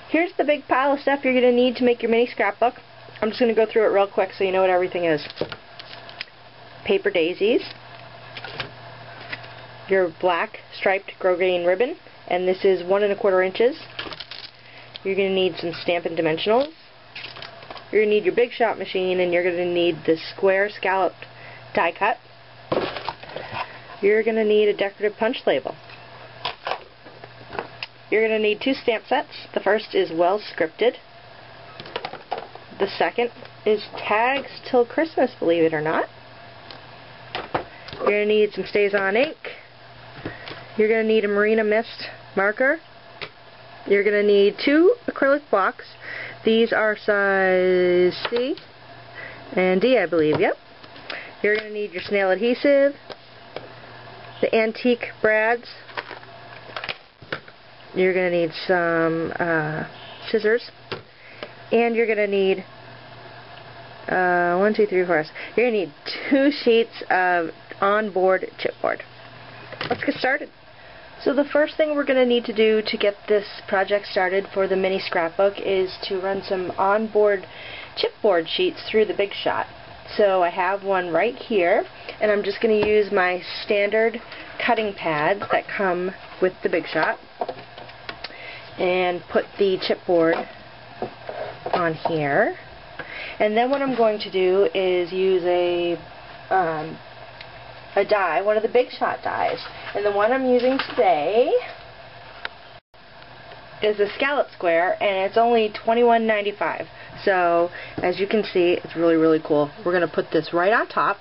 Here's the big pile of stuff you're going to need to make your mini scrapbook. I'm just going to go through it real quick so you know what everything is. Paper daisies, your black striped grosgrain ribbon, and this is 1 1/4 inches. You're going to need some Stampin' Dimensionals. You're going to need your Big Shot machine, and you're going to need the square scalloped die cut. You're going to need a decorative punch label. You're going to need 2 stamp sets. The first is Well Scripted. The second is Tags Till Christmas, believe it or not. You're going to need some StazOn ink. You're going to need a Marina Mist marker. You're going to need 2 acrylic blocks. These are size C and D, I believe. Yep. You're going to need your snail adhesive, the antique brads. You're going to need some scissors, and you're going to need 1, 2, 3, 4. You're going to need 2 sheets of onboard chipboard. Let's get started. So the first thing we're going to need to do to get this project started for the mini scrapbook is to run some onboard chipboard sheets through the Big Shot. So I have one right here, and I'm just going to use my standard cutting pads that come with the Big Shot and put the chipboard on here. And then what I'm going to do is use a die, one of the Big Shot dies. And the one I'm using today is a scallop square, and it's only $21.95. So as you can see, it's really, really cool. We're going to put this right on top,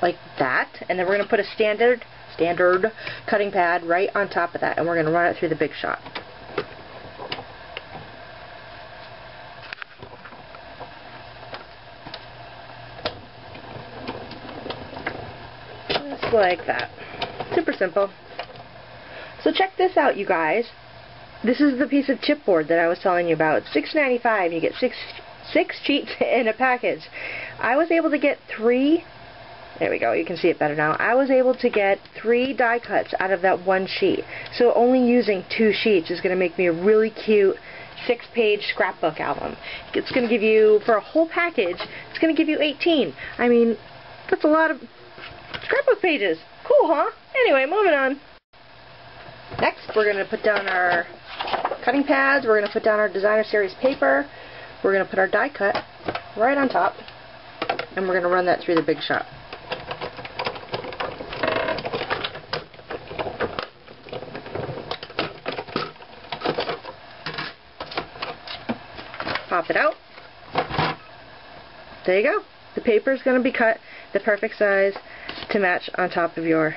like that, and then we're going to put a standard cutting pad right on top of that, and we're going to run it through the Big Shot. Just like that. Super simple. So check this out, you guys. This is the piece of chipboard that I was telling you about. It's $6.95. You get six sheets in a package. I was able to get 3. There we go, you can see it better now. I was able to get 3 die cuts out of that one sheet. So only using 2 sheets is going to make me a really cute 6-page scrapbook album. It's going to give you, for a whole package, it's going to give you 18. I mean, that's a lot of scrapbook pages. Cool, huh? Anyway, moving on. Next, we're going to put down our cutting pads. We're going to put down our Designer Series paper. We're going to put our die cut right on top, and we're going to run that through the Big Shot. Pop it out. There you go. The paper is going to be cut the perfect size to match on top of your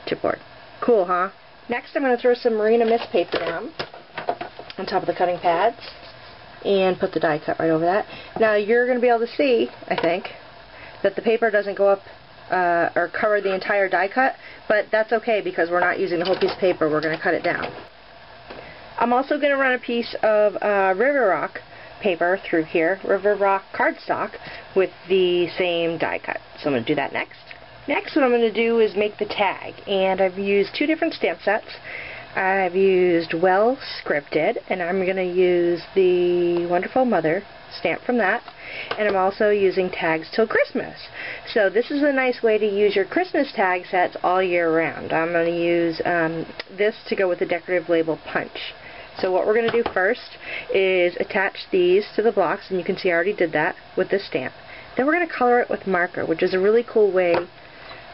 chipboard. Cool, huh? Next, I'm going to throw some Marina Mist paper down on top of the cutting pads and put the die cut right over that. Now you're going to be able to see, I think, that the paper doesn't go up or cover the entire die cut, but that's okay because we're not using the whole piece of paper. We're going to cut it down. I'm also going to run a piece of River Rock paper through here, River Rock cardstock, with the same die cut. So I'm going to do that next. Next, what I'm going to do is make the tag, and I've used 2 different stamp sets. I've used Well Scripted, and I'm going to use the Wonderful Mother stamp from that, and I'm also using Tags Till Christmas. So this is a nice way to use your Christmas tag sets all year round. I'm going to use this to go with the decorative label punch. So what we're going to do first is attach these to the blocks, and you can see I already did that with this stamp. Then we're going to color it with marker, which is a really cool way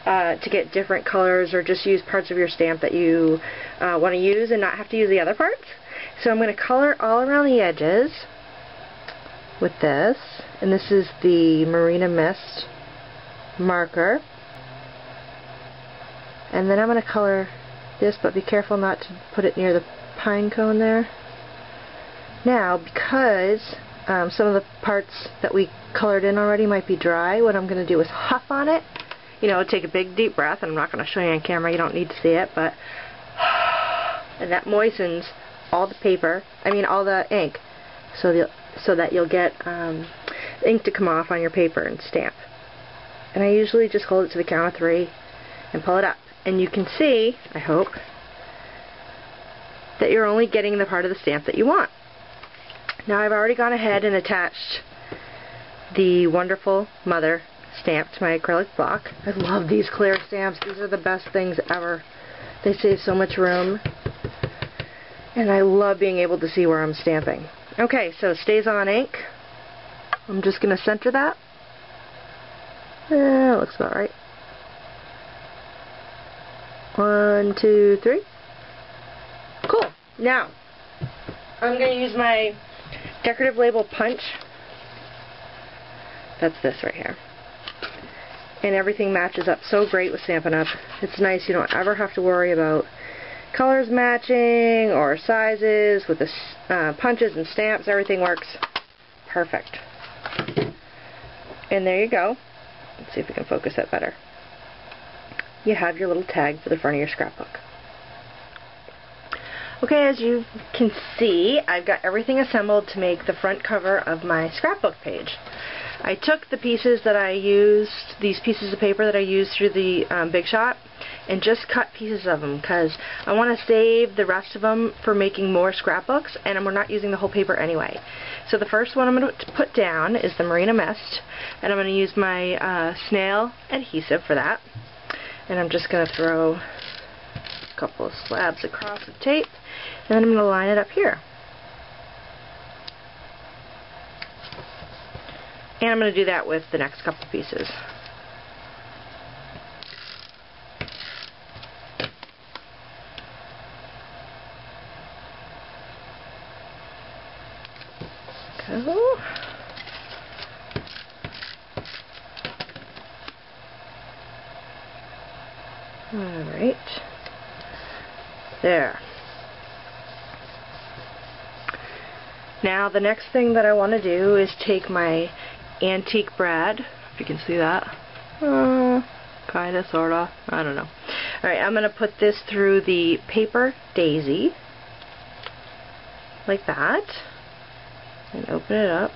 to get different colors or just use parts of your stamp that you want to use and not have to use the other parts. So I'm going to color all around the edges with this, and this is the Marina Mist marker. And then I'm going to color this, but be careful not to put it near the pine cone there. Now, because some of the parts that we colored in already might be dry, what I'm going to do is huff on it. You know, take a big deep breath. I'm not going to show you on camera, you don't need to see it, but and that moistens all the paper, all the ink, so that you'll get ink to come off on your paper and stamp. And I usually just hold it to the count of 3 and pull it up. And you can see, I hope, that you're only getting the part of the stamp that you want. Now I've already gone ahead and attached the Wonderful Mother stamp to my acrylic block. I love these clear stamps. These are the best things ever. They save so much room. And I love being able to see where I'm stamping. Okay, so StazOn ink. I'm just going to center that. That looks about right. 1, 2, 3. Cool. Now, I'm going to use my decorative label punch. That's this right here. And everything matches up so great with Stampin' Up! It's nice. You don't ever have to worry about colors matching or sizes with the punches and stamps. Everything works perfect. And there you go. Let's see if we can focus that better. You have your little tag for the front of your scrapbook. Okay, as you can see, I've got everything assembled to make the front cover of my scrapbook page. I took the pieces that I used, these pieces of paper that I used through the Big Shot, and just cut pieces of them because I want to save the rest of them for making more scrapbooks, and we're not using the whole paper anyway. So the first one I'm going to put down is the Marina Mist, and I'm going to use my snail adhesive for that. And I'm just going to throw a couple of slabs across the tape, and then I'm going to line it up here. And I'm going to do that with the next couple pieces. Go. Alright. There. Now the next thing that I want to do is take my antique brad, if you can see that. Kinda, sorta, I don't know. Alright, I'm going to put this through the paper daisy, like that, and open it up.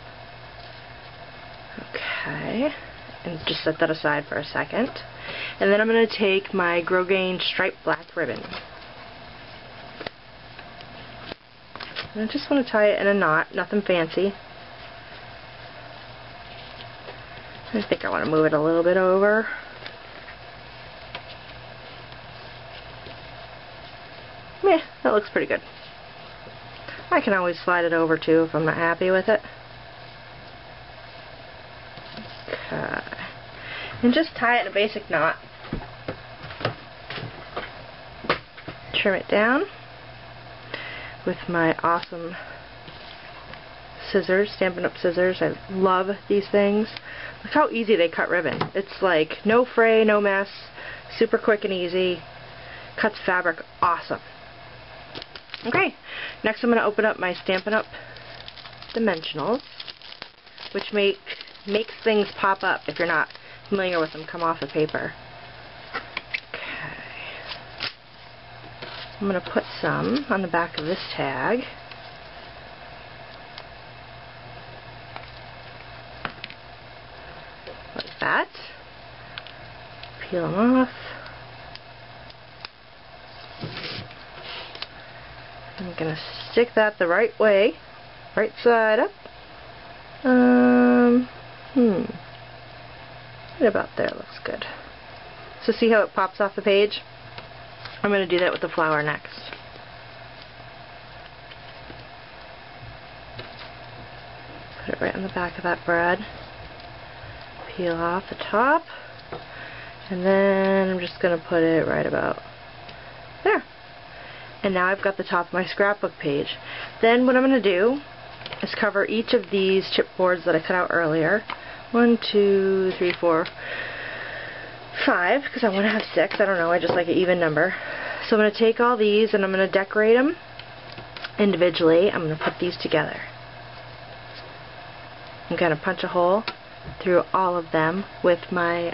Okay, and just set that aside for a second. And then I'm going to take my grosgrain striped black ribbon. And I just want to tie it in a knot, nothing fancy. I think I want to move it a little bit over. Meh, that looks pretty good. I can always slide it over too if I'm not happy with it. Okay. And just tie it in a basic knot. Trim it down with my awesome scissors, Stampin' Up! Scissors. I love these things. Look how easy they cut ribbon. It's like no fray, no mess, super quick and easy. Cuts fabric awesome. Okay, next I'm going to open up my Stampin' Up! Dimensionals, which makes things pop up if you're not familiar with them, come off the paper. Okay. I'm going to put some on the back of this tag. Like that. Peel them off. I'm going to stick that the right way, right side up. Right about there looks good. So see how it pops off the page? I'm going to do that with the flower next. Put it right on the back of that brad. Peel off the top. And then I'm just going to put it right about there. And now I've got the top of my scrapbook page. Then what I'm going to do is cover each of these chipboards that I cut out earlier. 1, 2, 3, 4, 5, because I want to have 6. I don't know, I just like an even number. So I'm going to take all these and I'm going to decorate them individually. I'm going to put these together. I'm going to punch a hole through all of them with my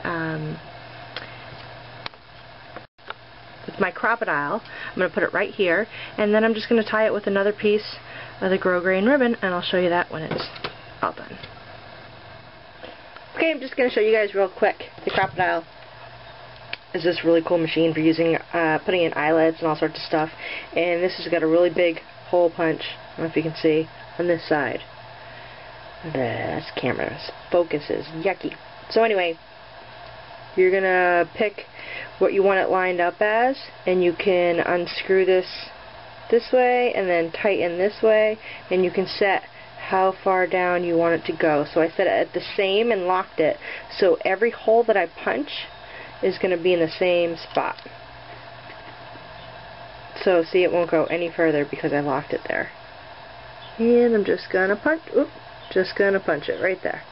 crocodile. I'm going to put it right here, and then I'm just going to tie it with another piece of the grosgrain ribbon, and I'll show you that when it's all done. Okay, I'm just going to show you guys real quick the crocodile. is this really cool machine for using, putting in eyelets and all sorts of stuff. And this has got a really big hole punch, I don't know if you can see, on this side. This camera's focus is yucky. So anyway, you're gonna pick what you want it lined up as, and you can unscrew this way and then tighten this way, and you can set how far down you want it to go. So I set it at the same and locked it, so every hole that I punch is going to be in the same spot. So see, it won't go any further because I locked it there. And I'm just gonna punch it right there.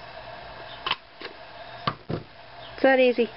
It's that easy.